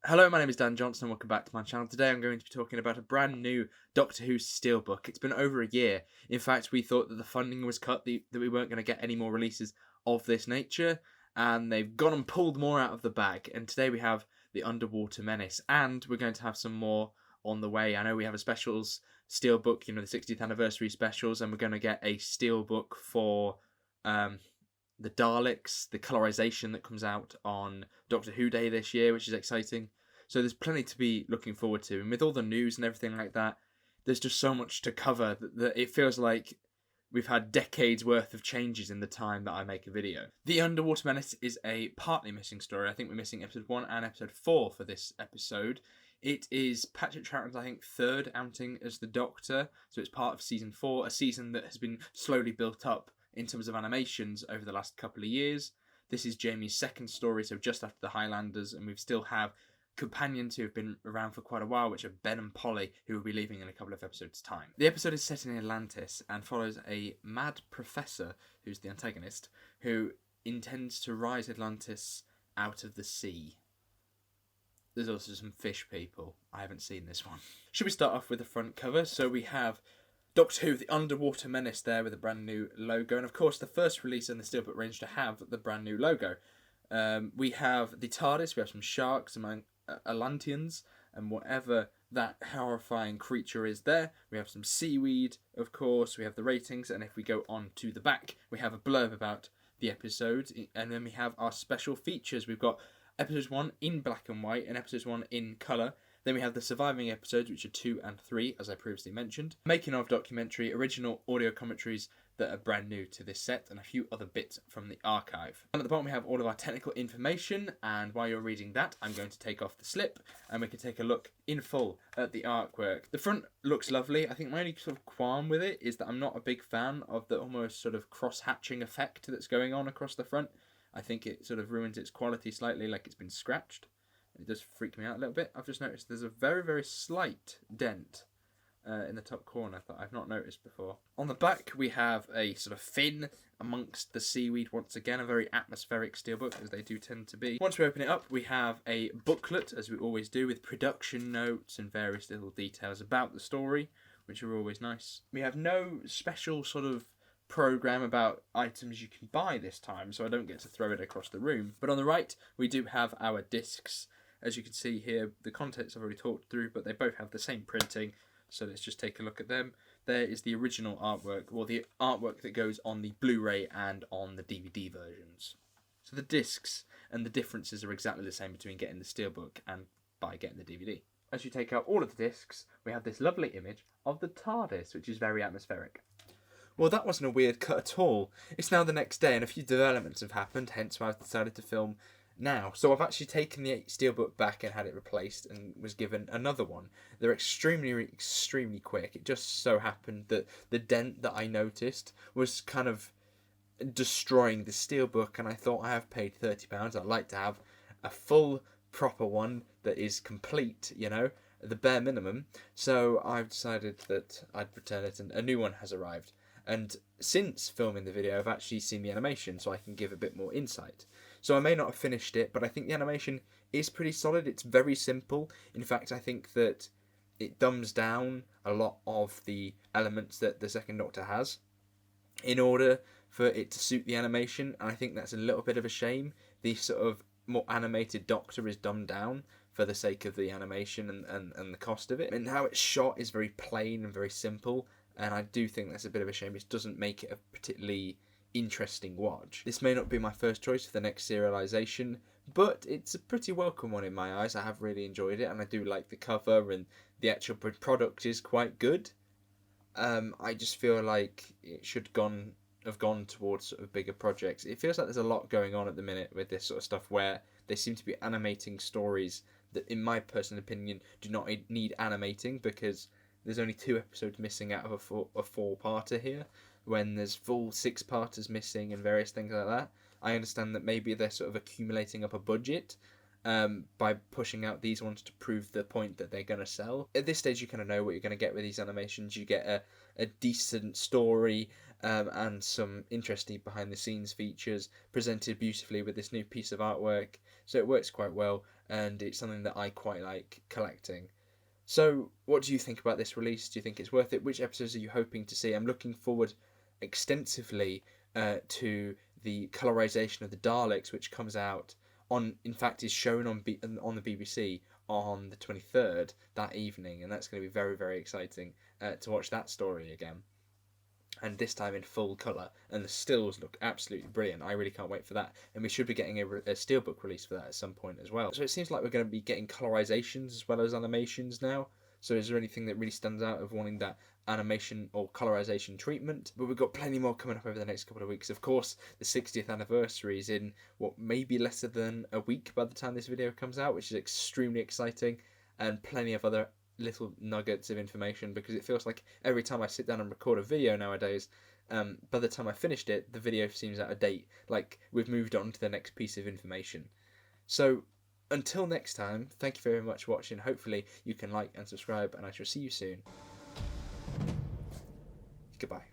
Hello, my name is Dan Johnson. Welcome back to my channel. Today I'm going to be talking about a brand new Doctor Who Steelbook. It's been over a year. In fact, we thought that the funding was cut, that we weren't going to get any more releases of this nature, and they've gone and pulled more out of the bag. And today we have the Underwater Menace, and we're going to have some more on the way. I know we have a specials Steelbook, the 60th anniversary specials, and we're going to get a Steelbook for the Daleks, the colorization that comes out on Doctor Who Day this year, which is exciting. So there's plenty to be looking forward to. And with all the news and everything like that, there's just so much to cover that it feels like we've had decades worth of changes in the time that I make a video. The Underwater Menace is a partly missing story. I think we're missing episode 1 and episode 4 for this episode. It is Patrick Troughton's, I think, third outing as the Doctor. So it's part of season 4, a season that has been slowly built up in terms of animations over the last couple of years. This is Jamie's second story, so just after the Highlanders, and we still have companions who have been around for quite a while, which are Ben and Polly, who will be leaving in a couple of episodes' time. The episode is set in Atlantis and follows a mad professor, who's the antagonist, who intends to rise Atlantis out of the sea. There's also some fish people. I haven't seen this one. Should we start off with the front cover? So we have Doctor Who, the Underwater Menace there with a brand new logo. And of course, the first release in the Steelbook range to have the brand new logo. We have the TARDIS, we have some sharks among Atlanteans, and whatever that horrifying creature is there. We have some seaweed, of course. We have the ratings. And if we go on to the back, we have a blurb about the episode. And then we have our special features. We've got episode 1 in black and white and episode 1 in colour. Then we have the surviving episodes, which are 2 and 3, as I previously mentioned. Making of documentary, original audio commentaries that are brand new to this set, and a few other bits from the archive. And at the bottom we have all of our technical information, and while you're reading that, I'm going to take off the slip, and we can take a look in full at the artwork. The front looks lovely. I think my only sort of qualm with it is that I'm not a big fan of the almost sort of cross-hatching effect that's going on across the front. I think it sort of ruins its quality slightly, like it's been scratched. It does freak me out a little bit. I've just noticed there's a very, very slight dent in the top corner that I've not noticed before. On the back, we have a sort of fin amongst the seaweed. Once again, a very atmospheric steelbook, as they do tend to be. Once we open it up, we have a booklet, as we always do, with production notes and various little details about the story, which are always nice. We have no special sort of program about items you can buy this time, so I don't get to throw it across the room. But on the right, we do have our discs. As you can see here, the contents I've already talked through, but they both have the same printing, so let's just take a look at them. There is the original artwork, or the artwork that goes on the Blu-ray and on the DVD versions. So the discs and the differences are exactly the same between getting the Steelbook and by getting the DVD. As you take out all of the discs, we have this lovely image of the TARDIS, which is very atmospheric. Well, that wasn't a weird cut at all. It's now the next day, and a few developments have happened, hence why I've decided to film now. So I've actually taken the Steelbook back and had it replaced and was given another one. They're extremely quick. It just so happened that the dent that I noticed was kind of destroying the Steelbook, and I thought, I have paid £30. I'd like to have a full, proper one that is complete, the bare minimum. So I've decided that I'd return it, and a new one has arrived. And since filming the video, I've actually seen the animation, so I can give a bit more insight. So I may not have finished it, but I think the animation is pretty solid. It's very simple. In fact, I think that it dumbs down a lot of the elements that the Second Doctor has in order for it to suit the animation, and I think that's a little bit of a shame. The sort of more animated Doctor is dumbed down for the sake of the animation and the cost of it. And how it's shot is very plain and very simple, and I do think that's a bit of a shame. It doesn't make it a particularly interesting watch. This may not be my first choice for the next serialization, but it's a pretty welcome one in my eyes. I have really enjoyed it, and I do like the cover, and the actual product is quite good. I just feel like it should have gone towards sort of bigger projects. It feels like there's a lot going on at the minute with this sort of stuff, where they seem to be animating stories that, in my personal opinion, do not need animating, because there's only 2 episodes missing out of a 4-parter here, when there's full 6-parters missing and various things like that. I understand that maybe they're sort of accumulating up a budget by pushing out these ones to prove the point that they're going to sell. At this stage, you kind of know what you're going to get with these animations. You get a decent story and some interesting behind-the-scenes features presented beautifully with this new piece of artwork. So it works quite well. and it's something that I quite like collecting. So, what do you think about this release? Do you think it's worth it? Which episodes are you hoping to see? I'm looking forward extensively to the colorization of the Daleks, which comes out on, in fact, is shown on the BBC on the 23rd that evening, and that's going to be very, very exciting to watch that story again. And this time in full colour, and the stills look absolutely brilliant. I really can't wait for that, and we should be getting a steelbook release for that at some point as well. So it seems like we're going to be getting colorizations as well as animations now. So is there anything that really stands out of wanting that animation or colorization treatment? But we've got plenty more coming up over the next couple of weeks. Of course, the 60th anniversary is in what may be less than a week by the time this video comes out, which is extremely exciting, and plenty of other little nuggets of information, because it feels like every time I sit down and record a video nowadays, by the time I finished it, the video seems out of date, like we've moved on to the next piece of information. So until next time, thank you very much for watching. Hopefully you can like and subscribe, and I shall see you soon. Goodbye.